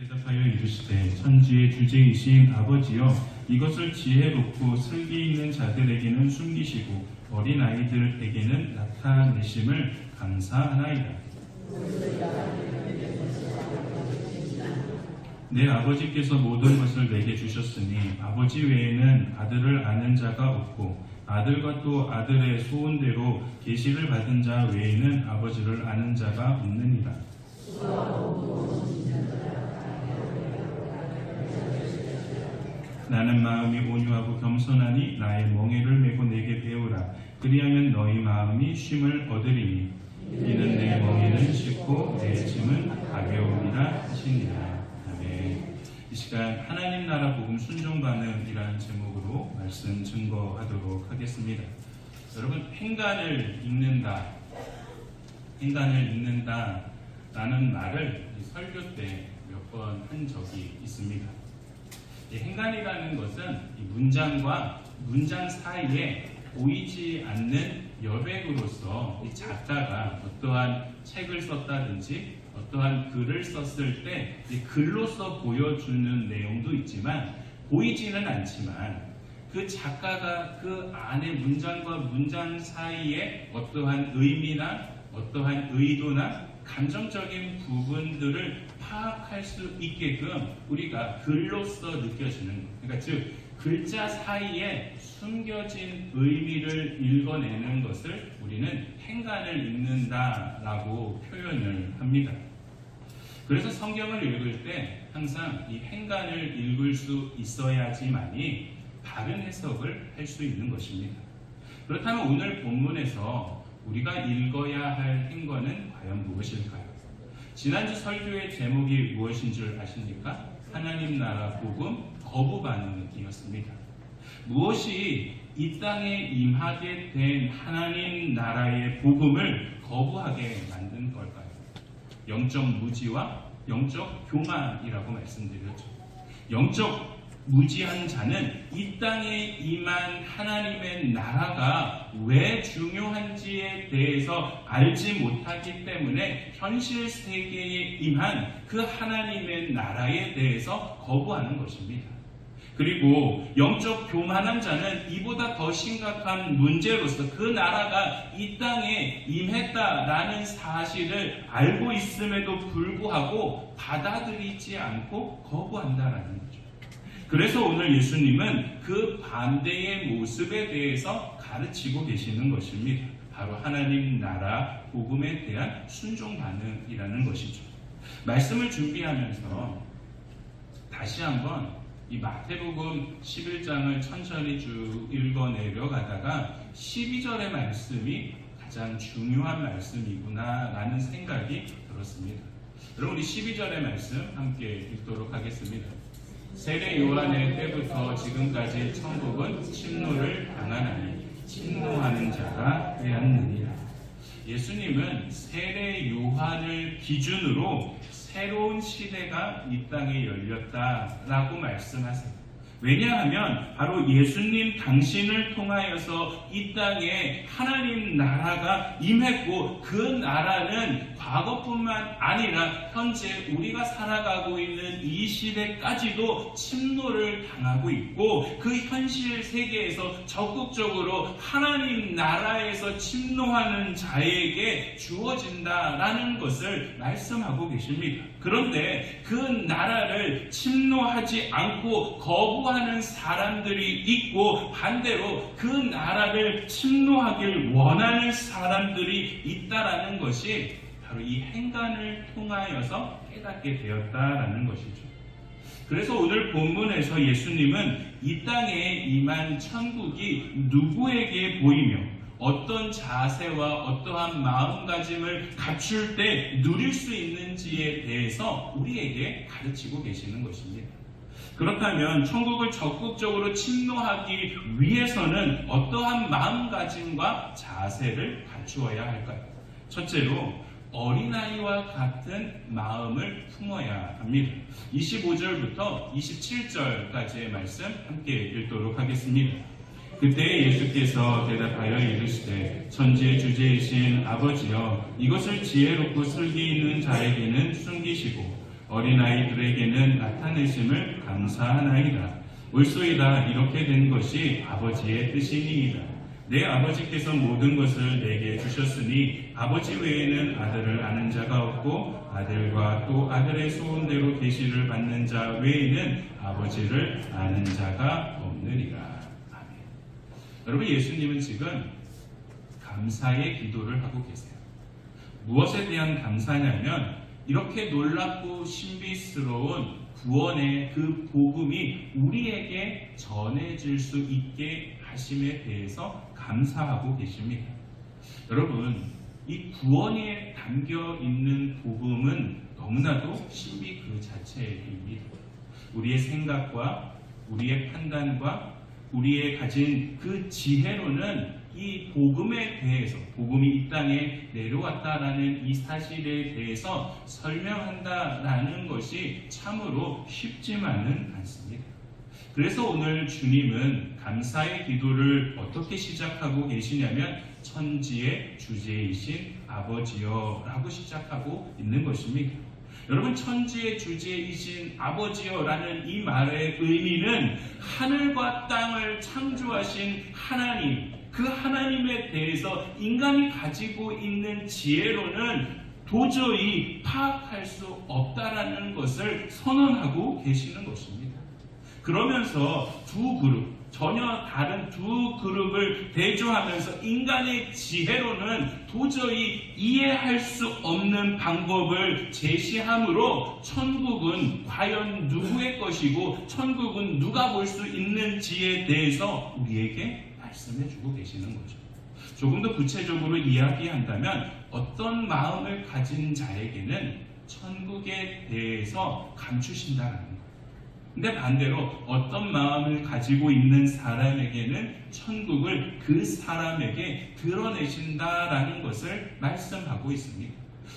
대답하여 이르시되 천지의 주제이신 아버지여 이것을 지혜롭고 슬기 있는 자들에게는 숨기시고 어린아이들에게는 나타내심을 감사하나이다. 내 아버지께서 모든 것을 내게 주셨으니 아버지 외에는 아들을 아는 자가 없고 아들과 또 아들의 소원대로 계시를 받은 자 외에는 아버지를 아는 자가 없느니라. 나는 마음이 온유하고 겸손하니 나의 멍에를 메고 내게 배우라. 그리하면 너희 마음이 쉼을 얻으리니 이는 내 멍에는 쉽고 내 짐은 가벼우니라 하시니라. 아멘. 이 시간 하나님 나라 복음 순종 반응이라는 제목으로 말씀 증거하도록 하겠습니다. 여러분, 행간을 읽는다 라는 말을 설교 때 몇 번 한 적이 있습니다. 행간이라는 것은 문장과 문장 사이에 보이지 않는 여백으로서 이 작가가 어떠한 책을 썼다든지 어떠한 글을 썼을 때 글로서 보여주는 내용도 있지만 보이지는 않지만 그 작가가 그 안에 문장과 문장 사이에 어떠한 의미나 어떠한 의도나 감정적인 부분들을 파악할 수 있게끔 우리가 글로써 느껴지는 것. 그러니까 즉 글자 사이에 숨겨진 의미를 읽어내는 것을 우리는 행간을 읽는다라고 표현을 합니다. 그래서 성경을 읽을 때 항상 이 행간을 읽을 수 있어야지만이 바른 해석을 할 수 있는 것입니다. 그렇다면 오늘 본문에서 우리가 읽어야 할 행간은 과연 무엇일까요? 지난주 설교의 제목이 무엇인 줄 아십니까? 하나님 나라 복음 거부 반응이었습니다. 무엇이 이 땅에 임하게 된 하나님 나라의 복음을 거부하게 만든 걸까요? 영적 무지와 영적 교만이라고 말씀드렸죠. 영적 무지한 자는 이 땅에 임한 하나님의 나라가 왜 중요한지에 대해서 알지 못하기 때문에 현실 세계에 임한 그 하나님의 나라에 대해서 거부하는 것입니다. 그리고 영적 교만한 자는 이보다 더 심각한 문제로서 그 나라가 이 땅에 임했다라는 사실을 알고 있음에도 불구하고 받아들이지 않고 거부한다라는 거죠. 그래서 오늘 예수님은 그 반대의 모습에 대해서 가르치고 계시는 것입니다. 바로 하나님 나라 복음에 대한 순종 반응이라는 것이죠. 말씀을 준비하면서 다시 한번 이 마태복음 11장을 천천히 쭉 읽어내려 가다가 12절의 말씀이 가장 중요한 말씀이구나 라는 생각이 들었습니다. 여러분, 우리 12절의 말씀 함께 읽도록 하겠습니다. 세례 요한의 때부터 지금까지 천국은 침노를 당하나니 침노하는 자가 되었느니라. 예수님은 세례 요한을 기준으로 새로운 시대가 이 땅에 열렸다라고 말씀하세요. 왜냐하면 바로 예수님 당신을 통하여서 이 땅에 하나님 나라가 임했고 그 나라는 과거뿐만 아니라 현재 우리가 살아가고 있는 이 시대까지도 침노를 당하고 있고 그 현실 세계에서 적극적으로 하나님 나라에서 침노하는 자에게 주어진다라는 것을 말씀하고 계십니다. 그런데 그 나라를 침노하지 않고 거부하는 사람들이 있고 반대로 그 나라를 침노하길 원하는 사람들이 있다라는 것이 바로 이 행간을 통하여서 깨닫게 되었다라는 것이죠. 그래서 오늘 본문에서 예수님은 이 땅에 임한 천국이 누구에게 보이며 어떤 자세와 어떠한 마음가짐을 갖출 때 누릴 수 있는지에 대해서 우리에게 가르치고 계시는 것입니다. 그렇다면 천국을 적극적으로 침노하기 위해서는 어떠한 마음가짐과 자세를 갖추어야 할까요? 첫째로 어린아이와 같은 마음을 품어야 합니다. 25절부터 27절까지의 말씀 함께 읽도록 하겠습니다. 그때 예수께서 대답하여 이르시되 천지의 주제이신 아버지여 이것을 지혜롭고 슬기 있는 자에게는 숨기시고 어린아이들에게는 나타내심을 감사하나이다. 옳소이다. 이렇게 된 것이 아버지의 뜻이니이다. 내 아버지께서 모든 것을 내게 주셨으니 아버지 외에는 아들을 아는 자가 없고 아들과 또 아들의 소원대로 계시를 받는 자 외에는 아버지를 아는 자가 없느니라. 아멘. 여러분, 예수님은 지금 감사의 기도를 하고 계세요. 무엇에 대한 감사냐면 이렇게 놀랍고 신비스러운 구원의 그 복음이 우리에게 전해질 수 있게 하심에 대해서 감사하고 계십니다. 여러분, 이 구원에 담겨 있는 복음은 너무나도 신비 그 자체입니다. 우리의 생각과 우리의 판단과 우리의 가진 그 지혜로는 이 복음에 대해서, 복음이 이 땅에 내려왔다라는 이 사실에 대해서 설명한다라는 것이 참으로 쉽지만은 않습니다. 그래서 오늘 주님은 감사의 기도를 어떻게 시작하고 계시냐면 천지의 주제이신 아버지여 라고 시작하고 있는 것입니다. 여러분, 천지의 주제이신 아버지여 라는 이 말의 의미는 하늘과 땅을 창조하신 하나님, 그 하나님에 대해서 인간이 가지고 있는 지혜로는 도저히 파악할 수 없다라는 것을 선언하고 계시는 것입니다. 그러면서 두 그룹, 전혀 다른 두 그룹을 대조하면서 인간의 지혜로는 도저히 이해할 수 없는 방법을 제시함으로 천국은 과연 누구의 것이고 천국은 누가 볼 수 있는지에 대해서 우리에게 말씀해주고 계시는 거죠. 조금 더 구체적으로 이야기한다면 어떤 마음을 가진 자에게는 천국에 대해서 감추신다는 거예요. 근데 반대로 어떤 마음을 가지고 있는 사람에게는 천국을 그 사람에게 드러내신다라는 것을 말씀하고 있습니다.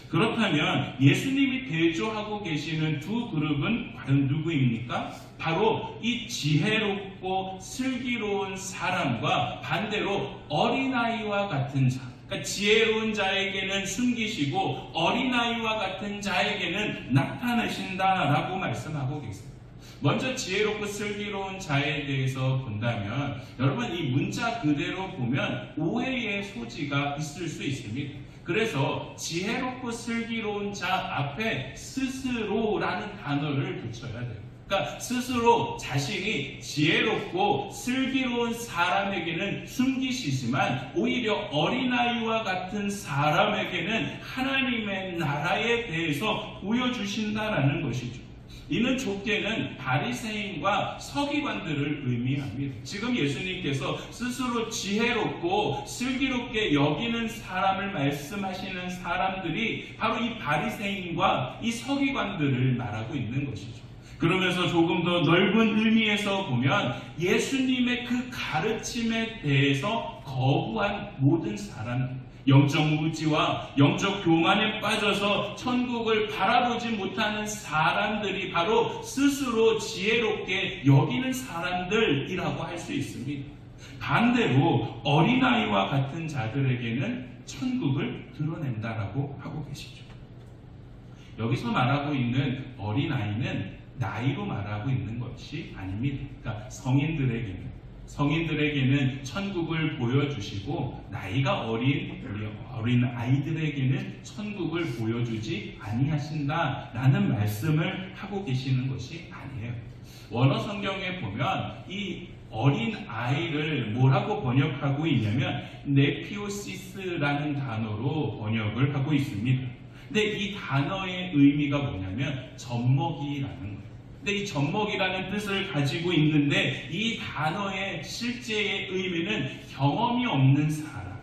그렇다면 예수님이 대조하고 계시는 두 그룹은 과연 누구입니까? 바로 이 지혜롭고 슬기로운 사람과 반대로 어린아이와 같은 자, 그러니까 지혜로운 자에게는 숨기시고 어린아이와 같은 자에게는 나타내신다라고 말씀하고 계십니다. 먼저 지혜롭고 슬기로운 자에 대해서 본다면 여러분, 이 문자 그대로 보면 오해의 소지가 있을 수 있습니다. 그래서 지혜롭고 슬기로운 자 앞에 스스로라는 단어를 붙여야 돼요. 그러니까 스스로 자신이 지혜롭고 슬기로운 사람에게는 숨기시지만 오히려 어린아이와 같은 사람에게는 하나님의 나라에 대해서 보여주신다라는 것이죠. 이는 좁게는 바리새인과 서기관들을 의미합니다. 지금 예수님께서 스스로 지혜롭고 슬기롭게 여기는 사람을 말씀하시는 사람들이 바로 이 바리새인과 이 서기관들을 말하고 있는 것이죠. 그러면서 조금 더 넓은 의미에서 보면 예수님의 그 가르침에 대해서 거부한 모든 사람들, 영적 무지와 영적 교만에 빠져서 천국을 바라보지 못하는 사람들이 바로 스스로 지혜롭게 여기는 사람들이라고 할 수 있습니다. 반대로 어린아이와 같은 자들에게는 천국을 드러낸다라고 하고 계시죠. 여기서 말하고 있는 어린아이는 나이로 말하고 있는 것이 아닙니다. 그러니까 성인들에게는 천국을 보여주시고 나이가 어린 아이들에게는 천국을 보여주지 아니하신다라는 말씀을 하고 계시는 것이 아니에요. 원어 성경에 보면 이 어린 아이를 뭐라고 번역하고 있냐면 네피오시스라는 단어로 번역을 하고 있습니다. 근데 이 단어의 의미가 뭐냐면 젖먹이라는 거예요. 근데 이 젖먹이라는 뜻을 가지고 있는데 이 단어의 실제의 의미는 경험이 없는 사람,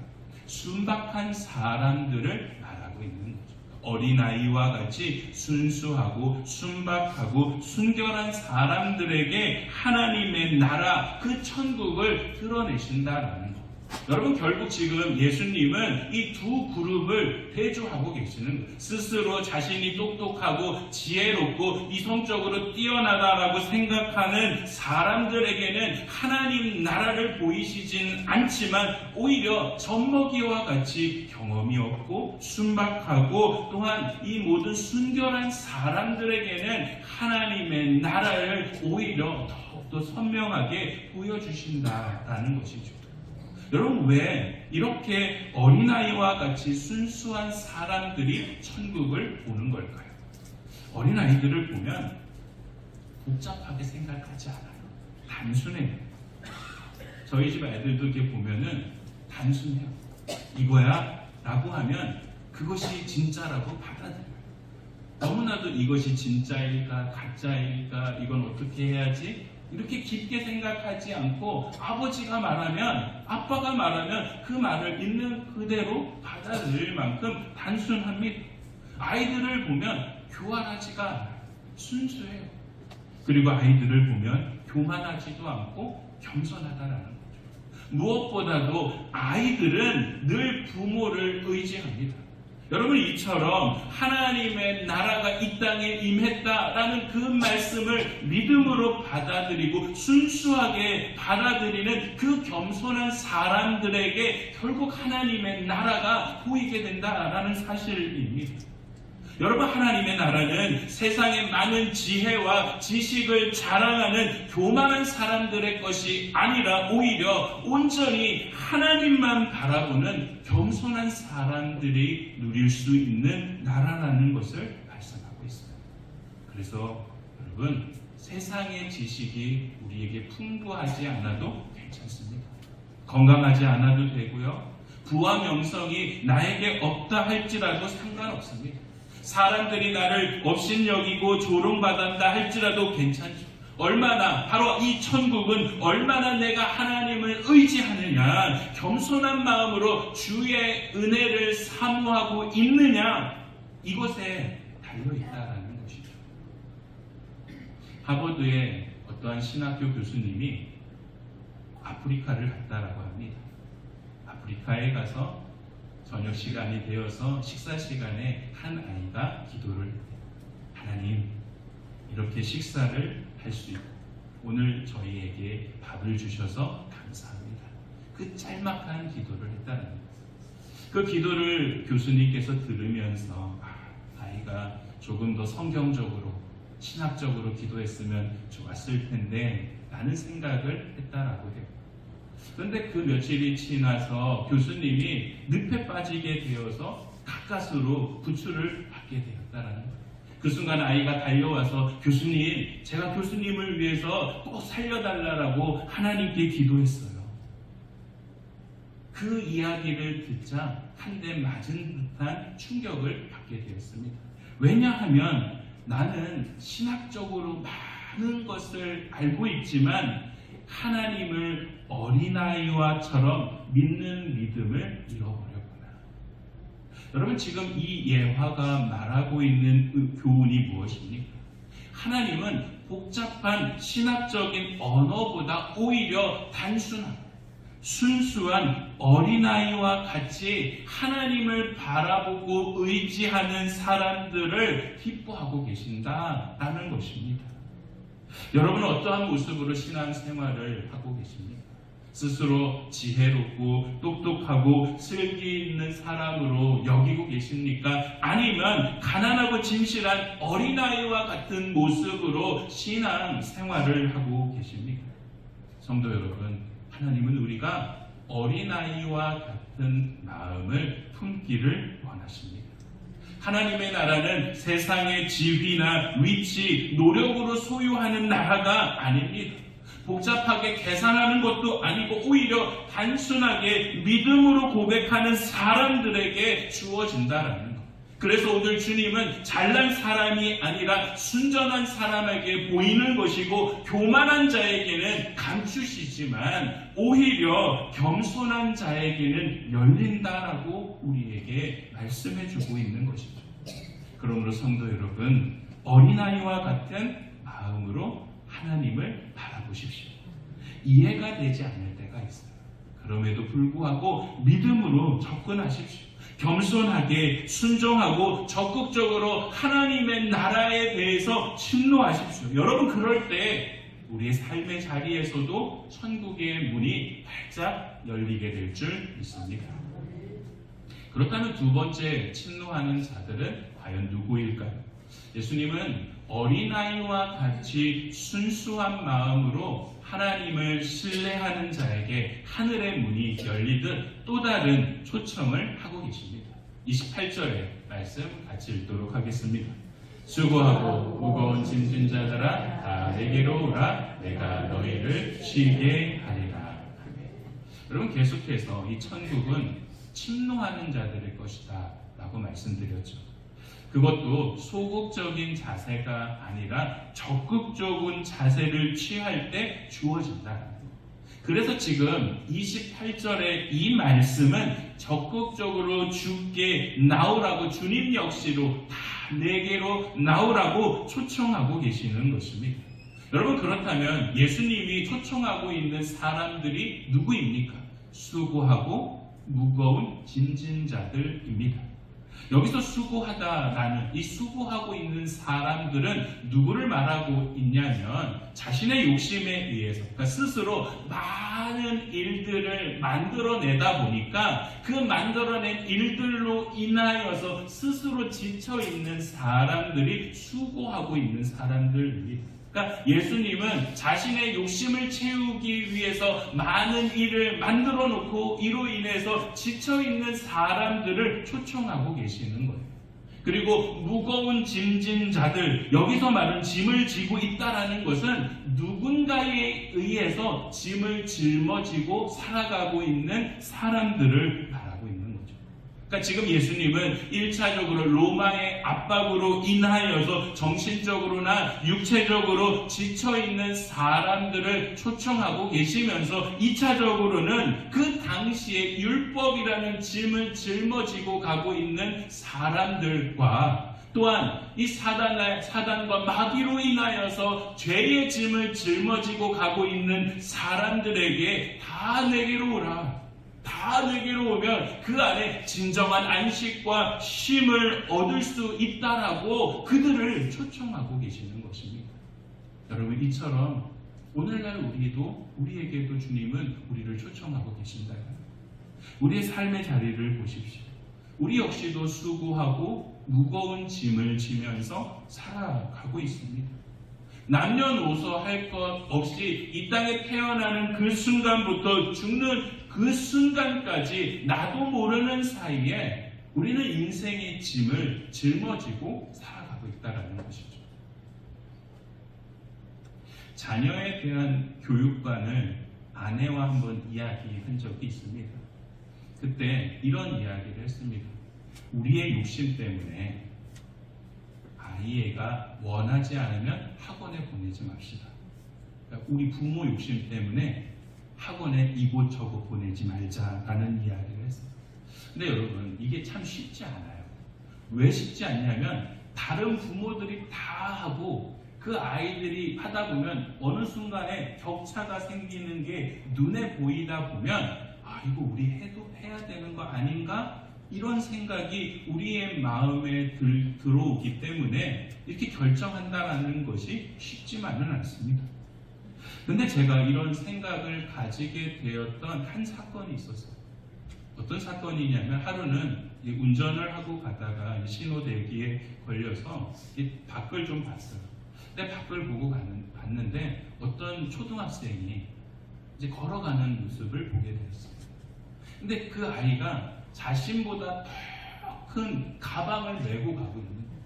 순박한 사람들을 말하고 있는 거죠. 어린아이와 같이 순수하고 순박하고 순결한 사람들에게 하나님의 나라, 그 천국을 드러내신다라는 것. 여러분 결국 지금 예수님은 이 두 그룹을 대조하고 계시는 거예요. 스스로 자신이 똑똑하고 지혜롭고 이성적으로 뛰어나다라고 생각하는 사람들에게는 하나님 나라를 보이시진 않지만 오히려 젖먹이와 같이 경험이 없고 순박하고 또한 이 모든 순결한 사람들에게는 하나님의 나라를 오히려 더욱더 선명하게 보여주신다라는 것이죠. 여러분 왜 이렇게 어린아이와 같이 순수한 사람들이 천국을 보는 걸까요? 어린아이들을 보면 복잡하게 생각하지 않아요. 단순해요. 저희 집 아이들도 이렇게 보면은 단순해요. 이거야 라고 하면 그것이 진짜라고 받아들여요. 너무나도 이것이 진짜일까 가짜일까 이건 어떻게 해야지 이렇게 깊게 생각하지 않고 아버지가 말하면 아빠가 말하면 그 말을 있는 그대로 받아들일 만큼 단순합니다. 아이들을 보면 교활하지가 않아요. 순수해요. 그리고 아이들을 보면 교만하지도 않고 겸손하다라는 거죠. 무엇보다도 아이들은 늘 부모를 의지합니다. 여러분 이처럼 하나님의 나라가 이 땅에 임했다라는 그 말씀을 믿음으로 받아들이고 순수하게 받아들이는 그 겸손한 사람들에게 결국 하나님의 나라가 보이게 된다라는 사실입니다. 여러분 하나님의 나라는 세상의 많은 지혜와 지식을 자랑하는 교만한 사람들의 것이 아니라 오히려 온전히 하나님만 바라보는 겸손한 사람들이 누릴 수 있는 나라라는 것을 말씀하고 있습니다. 그래서 여러분 세상의 지식이 우리에게 풍부하지 않아도 괜찮습니다. 건강하지 않아도 되고요. 부와 명성이 나에게 없다 할지라도 상관없습니다. 사람들이 나를 업신여기고 조롱받았다 할지라도 괜찮죠. 얼마나 바로 이 천국은 얼마나 내가 하나님을 의지하느냐 겸손한 마음으로 주의 은혜를 사모하고 있느냐 이것에 달려있다라는 것이죠. 하버드의 어떠한 신학교 교수님이 아프리카를 갔다라고 합니다. 아프리카에 가서 저녁 시간이 되어서 식사 시간에 한 아이가 기도를 해요. 하나님 이렇게 식사를 할 수 있고 오늘 저희에게 밥을 주셔서 감사합니다. 그 짤막한 기도를 했다는 거예요. 그 기도를 교수님께서 들으면서 아이가 조금 더 성경적으로 신학적으로 기도했으면 좋았을 텐데 라는 생각을 했다라고 해요. 그런데 그 며칠이 지나서 교수님이 늪에 빠지게 되어서 가까스로 부추를 받게 되었다라는 거예요. 그 순간 아이가 달려와서 교수님, 제가 교수님을 위해서 꼭 살려달라고 하나님께 기도했어요. 그 이야기를 듣자 한 대 맞은 듯한 충격을 받게 되었습니다. 왜냐하면 나는 신학적으로 많은 것을 알고 있지만 하나님을 어린아이와처럼 믿는 믿음을 잃어버렸구나. 여러분 지금 이 예화가 말하고 있는 교훈이 무엇입니까? 하나님은 복잡한 신학적인 언어보다 오히려 단순한 순수한 어린아이와 같이 하나님을 바라보고 의지하는 사람들을 기뻐하고 계신다라는 것입니다. 여러분은 어떠한 모습으로 신앙생활을 하고 계십니까? 스스로 지혜롭고 똑똑하고 슬기 있는 사람으로 여기고 계십니까? 아니면 가난하고 진실한 어린아이와 같은 모습으로 신앙생활을 하고 계십니까? 성도 여러분, 하나님은 우리가 어린아이와 같은 마음을 품기를 원하십니다. 하나님의 나라는 세상의 지위나 위치, 노력으로 소유하는 나라가 아닙니다. 복잡하게 계산하는 것도 아니고 오히려 단순하게 믿음으로 고백하는 사람들에게 주어진다라는 것. 그래서 오늘 주님은 잘난 사람이 아니라 순전한 사람에게 보이는 것이고 교만한 자에게는 감추시지만 오히려 겸손한 자에게는 열린다라고 우리에게 말씀해주고 있는 것이죠. 그러므로 성도 여러분, 어린아이와 같은 마음으로 하나님을 바라보십시오. 이해가 되지 않을 때가 있어요. 그럼에도 불구하고 믿음으로 접근하십시오. 겸손하게 순종하고 적극적으로 하나님의 나라에 대해서 침노하십시오. 여러분, 그럴 때 우리의 삶의 자리에서도 천국의 문이 활짝 열리게 될 줄 믿습니다. 그렇다면 두 번째 침노하는 자들은 과연 누구일까요? 예수님은 어린아이와 같이 순수한 마음으로 하나님을 신뢰하는 자에게 하늘의 문이 열리듯 또 다른 초청을 하고 계십니다. 28절의 말씀 같이 읽도록 하겠습니다. 수고하고 무거운 짐진 자들아 다 내게로 오라. 내가 너희를 쉬게 하리라. 여러분, 계속해서 이 천국은 침노하는 자들의 것이다 라고 말씀드렸죠. 그것도 소극적인 자세가 아니라 적극적인 자세를 취할 때 주어진다. 그래서 지금 28절의 이 말씀은 적극적으로 주께 나오라고, 주님 역시로 다 내게로 나오라고 초청하고 계시는 것입니다. 여러분, 그렇다면 예수님이 초청하고 있는 사람들이 누구입니까? 수고하고 무거운 짐진 자들입니다. 여기서 수고하다라는 이 수고하고 있는 사람들은 누구를 말하고 있냐면 자신의 욕심에 의해서, 그러니까 스스로 많은 일들을 만들어내다 보니까 그 만들어낸 일들로 인하여서 스스로 지쳐있는 사람들이 수고하고 있는 사람들입니다. 그러니까 예수님은 자신의 욕심을 채우기 위해서 많은 일을 만들어 놓고 이로 인해서 지쳐있는 사람들을 초청하고 계시는 거예요. 그리고 무거운 짐진 자들, 여기서 말하는 짐을 지고 있다라는 것은 누군가에 의해서 짐을 짊어지고 살아가고 있는 사람들을 말하고 있는 거죠. 그러니까 지금 예수님은 1차적으로 로마의 압박으로 인하여서 정신적으로나 육체적으로 지쳐있는 사람들을 초청하고 계시면서 2차적으로는 그 당시에 율법이라는 짐을 짊어지고 가고 있는 사람들과 또한 이 사단과 마귀로 인하여서 죄의 짐을 짊어지고 가고 있는 사람들에게 다 내게로 오라. 다 내게로 오면 그 안에 진정한 안식과 쉼을 얻을 수 있다라고 그들을 초청하고 계시는 것입니다. 여러분, 이처럼 오늘날 우리에게도 주님은 우리를 초청하고 계신다. 우리의 삶의 자리를 보십시오. 우리 역시도 수고하고 무거운 짐을 지면서 살아가고 있습니다. 남녀노소 할 것 없이 이 땅에 태어나는 그 순간부터 죽는 그 순간까지 나도 모르는 사이에 우리는 인생의 짐을 짊어지고 살아가고 있다는 것이죠. 자녀에 대한 교육관을 아내와 한번 이야기한 적이 있습니다. 그때 이런 이야기를 했습니다. 우리의 욕심 때문에 아이가 원하지 않으면 학원에 보내지 맙시다. 그러니까 우리 부모 욕심 때문에 학원에 이곳저곳 보내지 말자라는 이야기를 했어요. 근데 여러분, 이게 참 쉽지 않아요. 왜 쉽지 않냐면 다른 부모들이 다 하고 그 아이들이 하다 보면 어느 순간에 격차가 생기는 게 눈에 보이다 보면 이거 우리 해야 되는 거 아닌가? 이런 생각이 우리의 마음에 들어오기 때문에 이렇게 결정한다는 것이 쉽지만은 않습니다. 근데 제가 이런 생각을 가지게 되었던 한 사건이 있었어요. 어떤 사건이냐면 하루는 운전을 하고 가다가 신호대기에 걸려서 밖을 좀 봤어요. 근데 밖을 보고 봤는데 어떤 초등학생이 이제 걸어가는 모습을 보게 되었어요. 근데 그 아이가 자신보다 더 큰 가방을 메고 가고 있는 거예요.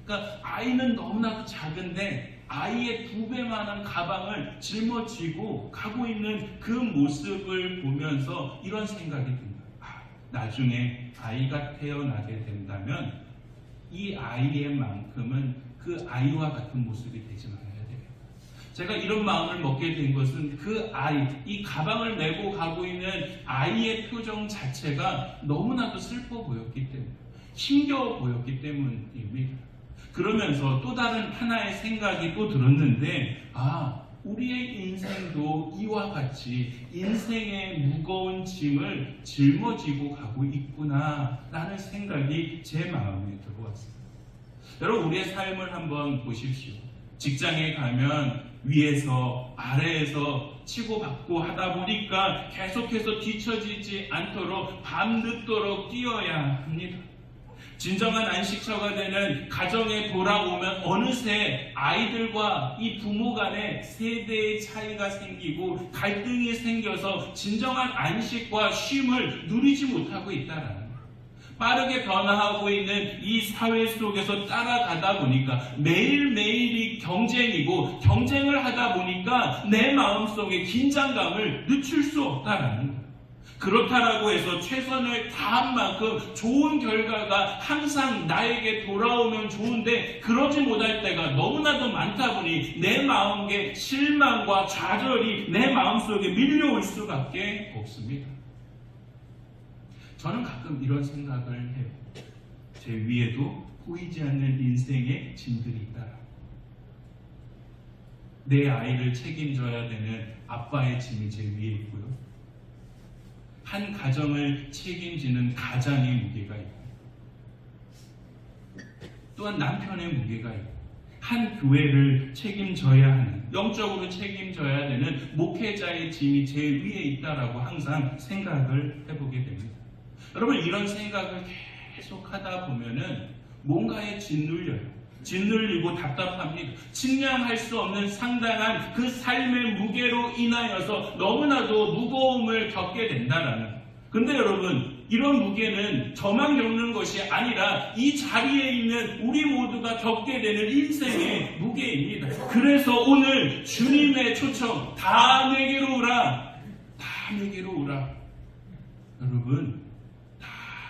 그러니까 아이는 너무나도 작은데 아이의 2배만한 가방을 짊어지고 가고 있는 그 모습을 보면서 이런 생각이 듭니다. 나중에 아이가 태어나게 된다면 이 아이의 만큼은 그 아이와 같은 모습이 되지 말아야 돼요. 제가 이런 마음을 먹게 된 것은 그 아이, 이 가방을 메고 가고 있는 아이의 표정 자체가 너무나도 슬퍼 보였기 때문에, 힘겨워 보였기 때문입니다. 그러면서 또 다른 하나의 생각이 또 들었는데, 우리의 인생도 이와 같이 인생의 무거운 짐을 짊어지고 가고 있구나라는 생각이 제 마음에 들어왔습니다. 여러분, 우리의 삶을 한번 보십시오. 직장에 가면 위에서 아래에서 치고받고 하다 보니까 계속해서 뒤처지지 않도록 밤늦도록 뛰어야 합니다. 진정한 안식처가 되는 가정에 돌아오면 어느새 아이들과 이 부모 간에 세대의 차이가 생기고 갈등이 생겨서 진정한 안식과 쉼을 누리지 못하고 있다라는 거예요. 빠르게 변화하고 있는 이 사회 속에서 따라가다 보니까 매일매일이 경쟁이고, 경쟁을 하다 보니까 내 마음속에 긴장감을 늦출 수 없다라는 거예요. 그렇다라고 해서 최선을 다한 만큼 좋은 결과가 항상 나에게 돌아오면 좋은데, 그러지 못할 때가 너무나도 많다 보니 내 마음에 실망과 좌절이 내 마음속에 밀려올 수밖에 없습니다. 저는 가끔 이런 생각을 해요. 제 위에도 보이지 않는 인생의 짐들이 있다. 내 아이를 책임져야 되는 아빠의 짐이 제 위에 있고요. 한 가정을 책임지는 가장의 무게가 있고, 또한 남편의 무게가 있고, 한 교회를 책임져야 하는, 영적으로 책임져야 되는 목회자의 짐이 제 위에 있다라고 항상 생각을 해보게 됩니다. 여러분, 이런 생각을 계속 하다 보면은 뭔가에 짓눌리고 답답합니다. 측량할 수 없는 상당한 그 삶의 무게로 인하여서 너무나도 무거움을 겪게 된다라는 거예요. 근데 여러분, 이런 무게는 저만 겪는 것이 아니라 이 자리에 있는 우리 모두가 겪게 되는 인생의 무게입니다. 그래서 오늘 주님의 초청, 다 내게로 오라, 다 내게로 오라. 여러분,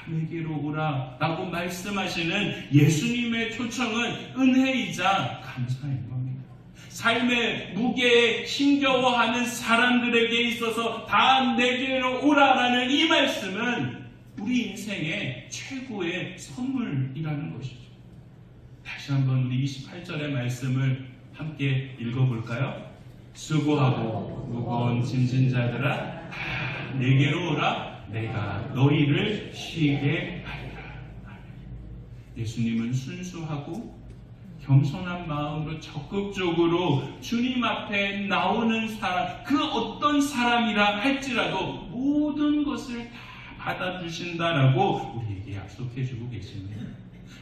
내게로 오라 라고 말씀하시는 예수님의 초청은 은혜이자 감사인 겁니다. 삶의 무게에 힘겨워하는 사람들에게 있어서 다 내게로 오라라는 이 말씀은 우리 인생의 최고의 선물이라는 것이죠. 다시 한번 우리 28절의 말씀을 함께 읽어볼까요? 수고하고 무거운 짐진 자들아, 다 내게로 오라, 내가 너희를 쉬게 하리라. 예수님은 순수하고 겸손한 마음으로 적극적으로 주님 앞에 나오는 사람, 그 어떤 사람이라 할지라도 모든 것을 다 받아주신다라고 우리에게 약속해주고 계십니다.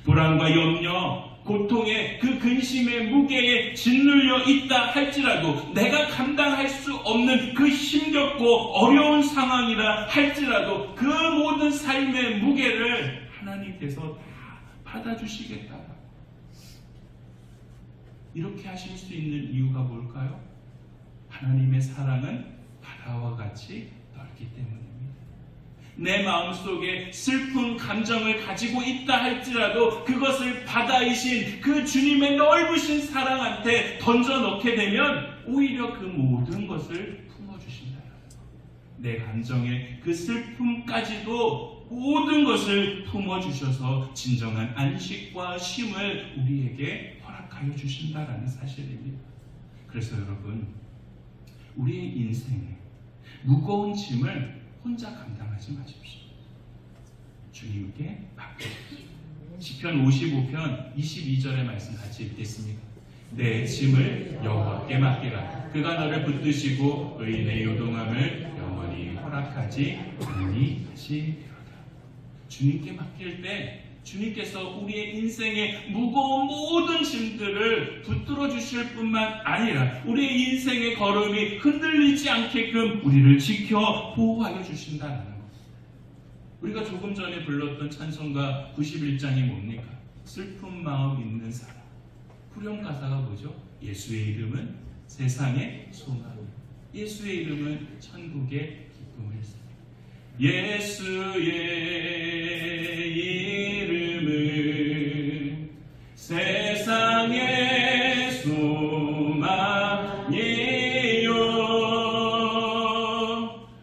불안과 염려, 고통의 그 근심의 무게에 짓눌려 있다 할지라도, 내가 감당할 수 없는 그 힘겹고 어려운 상황이라 할지라도 그 모든 삶의 무게를 하나님께서 다 받아주시겠다. 이렇게 하실 수 있는 이유가 뭘까요? 하나님의 사랑은 바다와 같이 넓기 때문입니다. 내 마음속에 슬픈 감정을 가지고 있다 할지라도 그것을 바다이신 그 주님의 넓으신 사랑한테 던져넣게 되면 오히려 그 모든 것을 품어주신다. 내 감정의 그 슬픔까지도 모든 것을 품어주셔서 진정한 안식과 쉼을 우리에게 허락하여 주신다라는 사실입니다. 그래서 여러분, 우리의 인생에 무거운 짐을 혼자 감당하지 마십시오. 주님께 맡기십시오. 시편 55편 22절의 말씀 같이 읽겠습니다. 내 짐을 여호와께 맡기라. 그가 너를 붙드시고 의인의 요동함을 영원히 허락하지 아니하시리로다. 주님께 맡길 때 주님께서 우리의 인생의 무거운 모든 짐들을 붙들어 주실 뿐만 아니라 우리의 인생의 걸음이 흔들리지 않게끔 우리를 지켜 보호하여 주신다는 것. 우리가 조금 전에 불렀던 찬송가 91장이 뭡니까? 슬픈 마음 있는 사람. 후렴 가사가 뭐죠? 예수의 이름은 세상의 소망, 예수의 이름은 천국의 기쁨을 씁니다. 예수의 이름은 세상의 소망이요,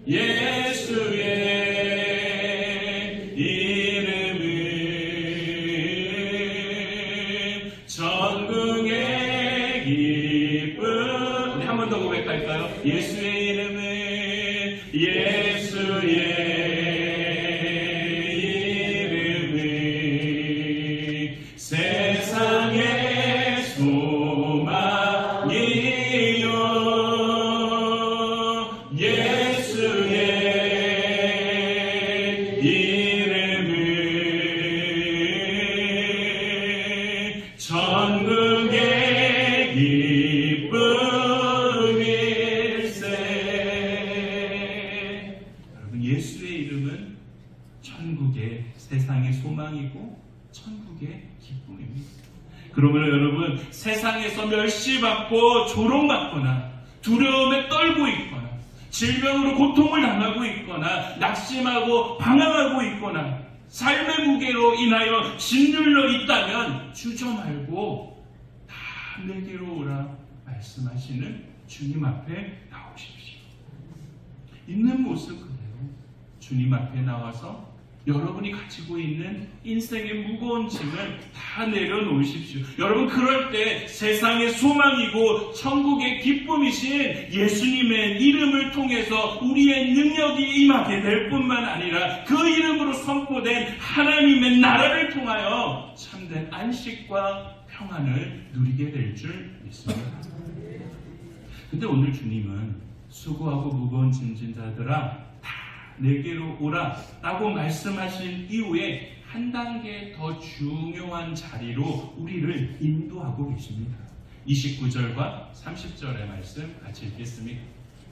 예수의 이름은 천국의 기쁨. 한 번 더 예수의 이름은 예수의 이름은 세상의 소망이요 예수의 이름은 전국의 기쁨일세. 여러분, 예수의 이름은 천국의 세상의 소망이고 천국의 기쁨입니다. 그러므로 여러분, 세상에서 멸시받고 조롱받거나 두려움에 떨고 있거나 질병으로 고통을 당하고 있거나 낙심하고 방황하고 있거나 삶의 무게로 인하여 짓눌려 있다면 주저 말고 다 내게로 오라 말씀하시는 주님 앞에 나오십시오. 있는 모습 그대로 주님 앞에 나와서 여러분이 가지고 있는 인생의 무거운 짐을 다 내려놓으십시오. 여러분, 그럴 때 세상의 소망이고 천국의 기쁨이신 예수님의 이름을 통해서 우리의 능력이 임하게 될 뿐만 아니라 그 이름으로 선포된 하나님의 나라를 통하여 참된 안식과 평안을 누리게 될 줄 믿습니다. 근데 오늘 주님은 수고하고 무거운 짐진 자들아 내게로 오라 라고 말씀하신 이후에 한 단계 더 중요한 자리로 우리를 인도하고 계십니다. 29절과 30절의 말씀 같이 읽겠습니다.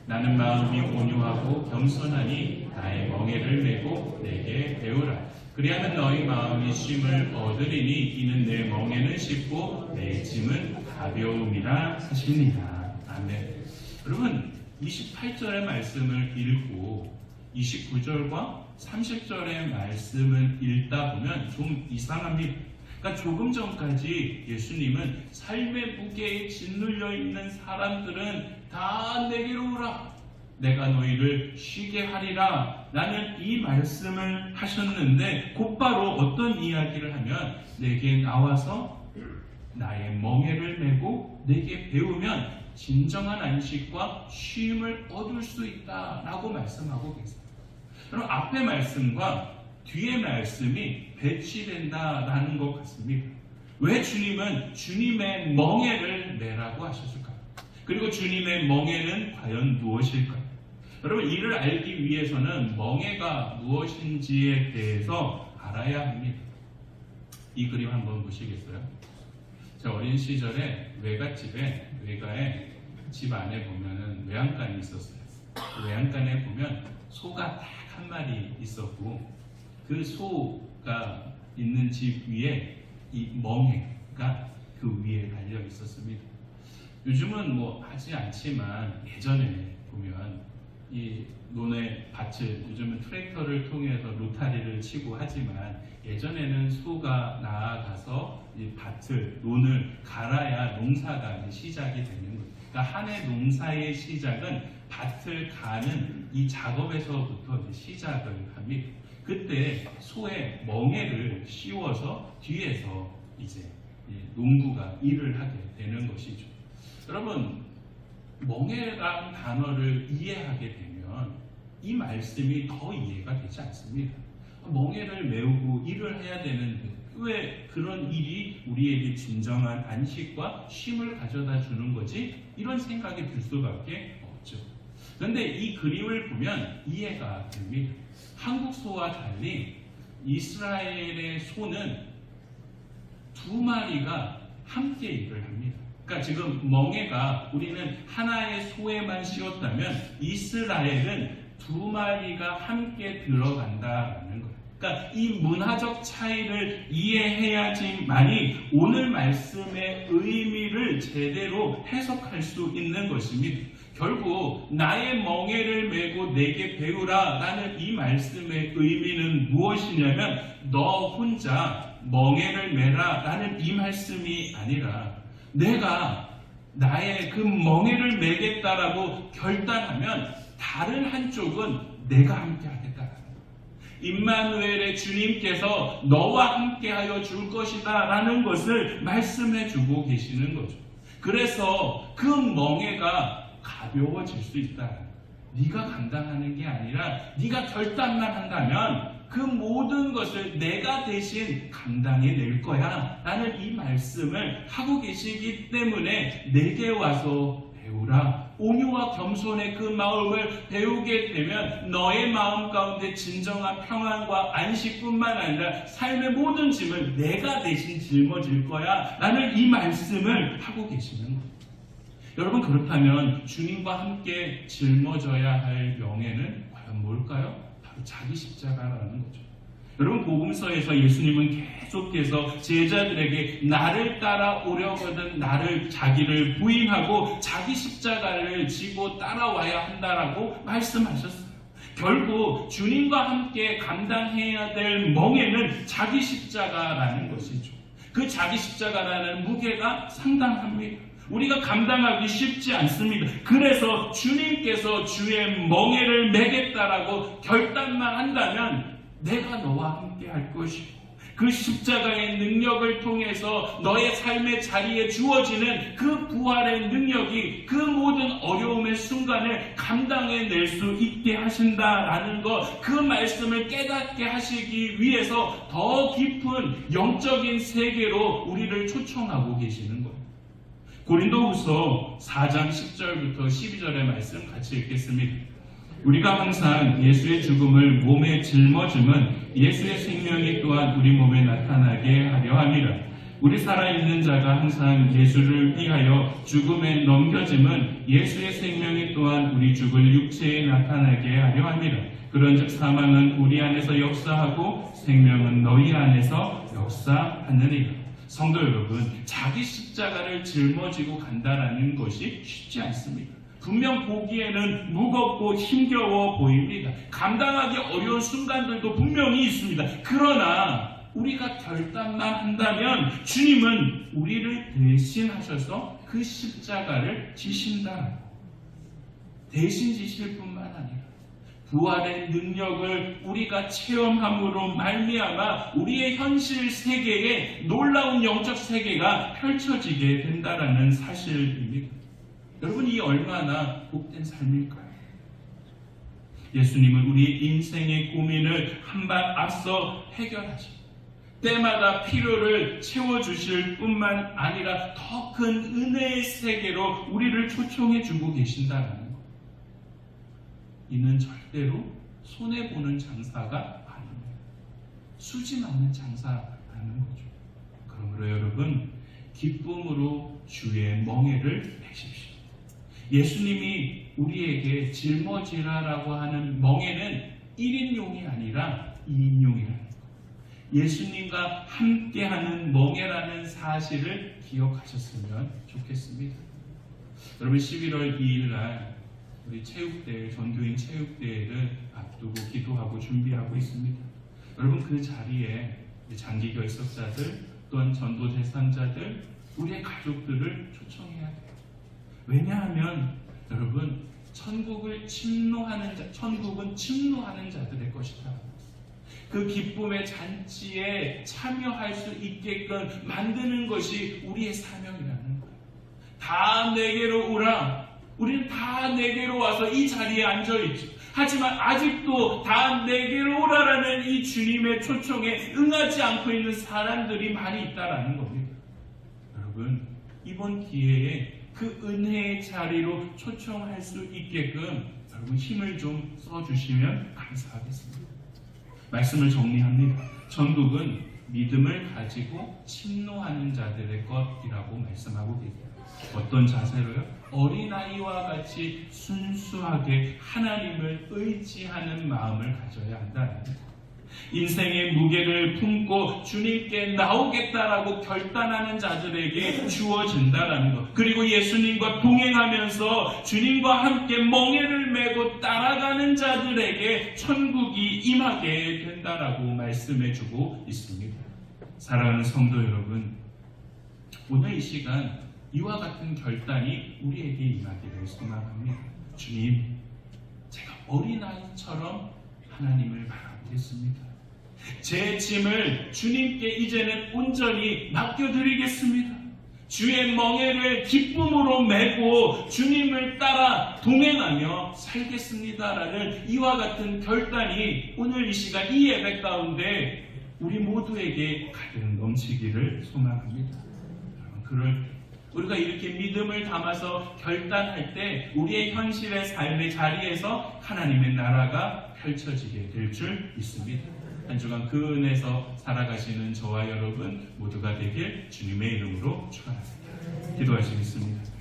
나는 마음이 온유하고 겸손하니 나의 멍에를 메고 내게 배우라. 그리하면 너희 마음이 쉼을 얻으리니 이는 내 멍에는 쉽고 내 짐은 가벼움이라 하십니다. 아멘. 여러분, 28절의 말씀을 읽고 29절과 30절의 말씀을 읽다 보면 좀 이상합니다. 그러니까 조금 전까지 예수님은 삶의 무게에 짓눌려 있는 사람들은 다 내게로 오라. 내가 너희를 쉬게 하리라. 라는 이 말씀을 하셨는데 곧바로 어떤 이야기를 하면 내게 나와서 나의 멍에를 메고 내게 배우면 진정한 안식과 쉼을 얻을 수 있다라고 말씀하고 계세요. 그럼 앞의 말씀과 뒤의 말씀이 배치된다라는 것 같습니다. 왜 주님은 주님의 멍에를 메라고 하셨을까요? 그리고 주님의 멍에는 과연 무엇일까요? 여러분, 이를 알기 위해서는 멍에가 무엇인지에 대해서 알아야 합니다. 이 그림 한번 보시겠어요? 제 어린 시절에 외가에 집 안에 보면은 외양간이 있었어요. 그 외양간에 보면 소가 딱 한 마리 있었고 그 소가 있는 집 위에 이 멍에가 그 위에 달려 있었습니다. 요즘은 뭐 하지 않지만 예전에 보면 이 논의 밭을 요즘은 트랙터를 통해서 로타리를 치고 하지만 예전에는 소가 나아가서 이 밭을 논을 갈아야 농사가 시작이 되는 거예요. 그러니까 한 해 농사의 시작은 밭을 가는 이 작업에서부터 시작을 합니다. 그때 소의 멍에를 씌워서 뒤에서 이제 농부가 일을 하게 되는 것이죠. 여러분, 멍에라는 단어를 이해하게 되면 이 말씀이 더 이해가 되지 않습니다. 멍에를 메우고 일을 해야 되는데 왜 그런 일이 우리에게 진정한 안식과 쉼을 가져다 주는 거지? 이런 생각이 들 수밖에 없죠. 그런데 이 그림을 보면 이해가 됩니다. 한국 소와 달리 이스라엘의 소는 두 마리가 함께 일을 합니다. 그러니까 지금 멍에가 우리는 하나의 소에만 씌웠다면 이스라엘은 두 마리가 함께 들어간다라는 거예요. 그러니까 이 문화적 차이를 이해해야지만이 오늘 말씀의 의미를 제대로 해석할 수 있는 것입니다. 결국 나의 멍에를 메고 내게 배우라 라는 이 말씀의 의미는 무엇이냐면 너 혼자 멍에를 메라 라는 이 말씀이 아니라 내가 나의 그 멍에를 메겠다라고 결단하면 다른 한쪽은 내가 함께 하겠다. 임마누엘의 주님께서 너와 함께하여 줄 것이다 라는 것을 말씀해 주고 계시는 거죠. 그래서 그 멍에가 가벼워질 수 있다. 네가 감당하는 게 아니라 네가 결단만 한다면 그 모든 것을 내가 대신 감당해낼 거야 라는 이 말씀을 하고 계시기 때문에 내게 와서 배우라. 온유와 겸손의 그 마음을 배우게 되면 너의 마음 가운데 진정한 평안과 안식뿐만 아니라 삶의 모든 짐을 내가 대신 짊어질 거야 라는 이 말씀을 하고 계시는 거예요. 여러분, 그렇다면 주님과 함께 짊어져야 할 명예는 과연 뭘까요? 바로 자기 십자가라는 거죠. 여러분, 복음서에서 예수님은 계속해서 제자들에게 나를 따라오려거든 나를 자기를 부인하고 자기 십자가를 지고 따라와야 한다라고 말씀하셨어요. 결국 주님과 함께 감당해야 될 멍에는 자기 십자가라는 것이죠. 그 자기 십자가라는 무게가 상당합니다. 우리가 감당하기 쉽지 않습니다. 그래서 주님께서 주의 멍에를 매겠다라고 결단만 한다면 내가 너와 함께 할 것이고 그 십자가의 능력을 통해서 너의 삶의 자리에 주어지는 그 부활의 능력이 그 모든 어려움의 순간을 감당해낼 수 있게 하신다라는 것, 그 말씀을 깨닫게 하시기 위해서 더 깊은 영적인 세계로 우리를 초청하고 계시는 거예요. 고린도후서 4장 10절부터 12절의 말씀 같이 읽겠습니다. 우리가 항상 예수의 죽음을 몸에 짊어짐은 예수의 생명이 또한 우리 몸에 나타나게 하려 함이라. 우리 살아있는 자가 항상 예수를 위하여 죽음에 넘겨짐은 예수의 생명이 또한 우리 죽을 육체에 나타나게 하려 함이라. 그런즉 사망은 우리 안에서 역사하고 생명은 너희 안에서 역사하느니라. 성도 여러분, 자기 십자가를 짊어지고 간다라는 것이 쉽지 않습니다. 분명 보기에는 무겁고 힘겨워 보입니다. 감당하기 어려운 순간들도 분명히 있습니다. 그러나 우리가 결단만 한다면 주님은 우리를 대신하셔서 그 십자가를 지신다. 대신 지실 뿐만 아니라 부활의 능력을 우리가 체험함으로 말미암아 우리의 현실 세계에 놀라운 영적 세계가 펼쳐지게 된다라는 사실입니다. 여러분, 이 얼마나 복된 삶일까요? 예수님은 우리 인생의 고민을 한 발 앞서 해결하시고 때마다 필요를 채워주실 뿐만 아니라 더 큰 은혜의 세계로 우리를 초청해주고 계신다는 것. 이는 절대로 손해보는 장사가 아닙니다. 수지 맞는 장사라는 거죠. 그러므로 여러분, 기쁨으로 주의 멍에를 매십시오. 예수님이 우리에게 짊어지라라고 하는 멍에는 1인용이 아니라 2인용이라는 것. 예수님과 함께하는 멍에라는 사실을 기억하셨으면 좋겠습니다. 여러분, 11월 2일 날 우리 체육대회, 전교인 체육대회를 앞두고 기도하고 준비하고 있습니다. 여러분, 그 자리에 장기 결석자들 또한 전도 대상자들, 우리의 가족들을 초청해야 돼요. 왜냐하면 여러분, 천국은 침노하는 자들의 것이다. 그 기쁨의 잔치에 참여할 수 있게끔 만드는 것이 우리의 사명이라는 거예요. 다 내게로 오라. 우리는 다 내게로 와서 이 자리에 앉아있죠. 하지만 아직도 다 내게로 오라라는 이 주님의 초청에 응하지 않고 있는 사람들이 많이 있다라는 겁니다. 여러분, 이번 기회에 그 은혜의 자리로 초청할 수 있게끔 여러분 힘을 좀 써주시면 감사하겠습니다. 말씀을 정리합니다. 천국은 믿음을 가지고 침노하는 자들의 것이라고 말씀하고 계세요. 어떤 자세로요? 어린아이와 같이 순수하게 하나님을 의지하는 마음을 가져야 한다는 거예요. 인생의 무게를 품고 주님께 나오겠다라고 결단하는 자들에게 주어진다라는 것. 그리고 예수님과 동행하면서 주님과 함께 멍에를 메고 따라가는 자들에게 천국이 임하게 된다라고 말씀해주고 있습니다. 사랑하는 성도 여러분, 오늘 이 시간 이와 같은 결단이 우리에게 임하기를 소망합니다. 주님, 제가 어린아이처럼 하나님을 바라보겠습니다. 제 짐을 주님께 이제는 온전히 맡겨드리겠습니다. 주의 멍에를 기쁨으로 메고 주님을 따라 동행하며 살겠습니다라는 이와 같은 결단이 오늘 이 시간 이 예배 가운데 우리 모두에게 가득 넘치기를 소망합니다. 우리가 이렇게 믿음을 담아서 결단할 때 우리의 현실의 삶의 자리에서 하나님의 나라가 펼쳐지게 될 줄 믿습니다. 한 주간 그 은혜에서 살아가시는 저와 여러분 모두가 되길 주님의 이름으로 축원합니다. 기도하시겠습니다.